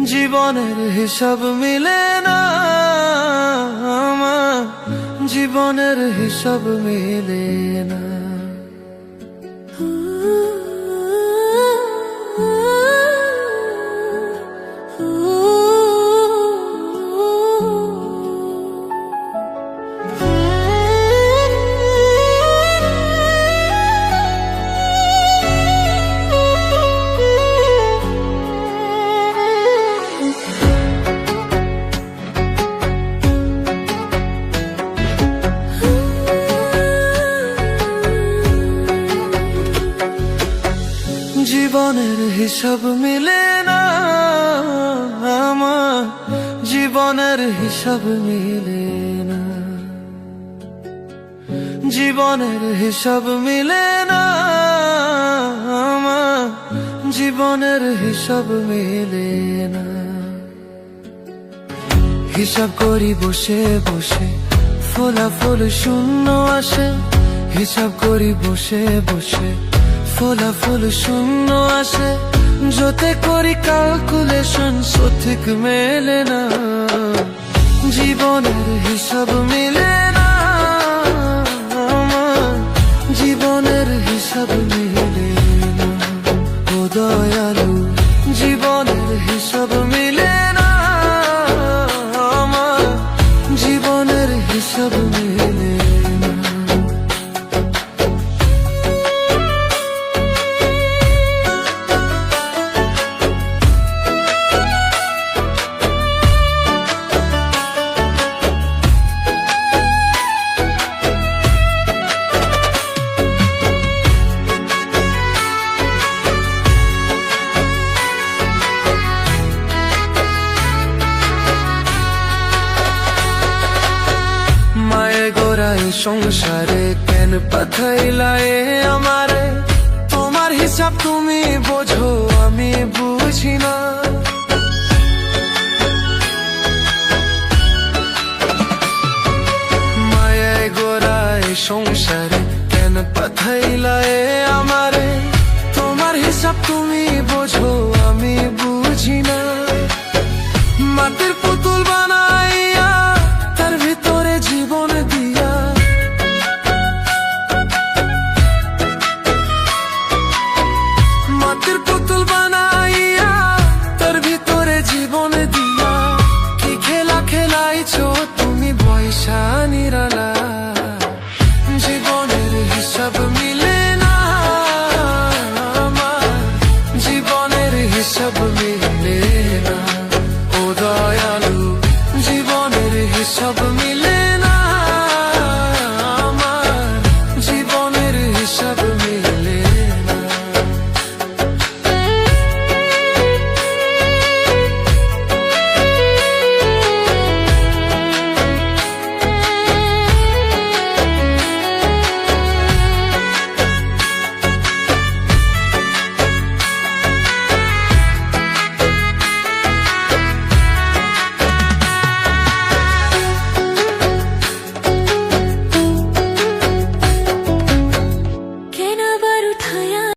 জীবনের হিসাব মিলে না আমার, জীবনের হিসাব মিলে না। জীবনের হিসাব মিলে না আমার, জীবনের হিসাব মিলে না। জীবনের হিসাব মিলে না আমার, জীবনের হিসাব মিলে না। হিসাব করি বসে বসে, ফলাফল শূন্য আসে। হিসাব করি বসে বসে, ফলাফল শূন্য আসে। যতে করি ক্যালকুলেশন সঠিক মেলে না। জীবনের হিসাব মিলে না আমার, জীবনের হিসাব মিলে না। ও দয়ালু, জীবনের হিসাব মিলে না আমার, জীবনের হিসাব মিলে না। সংসারে কেন পাঠাইলায়ে আমারে? তোমার হিসাব তুমি বোঝো, আমি বুঝি না।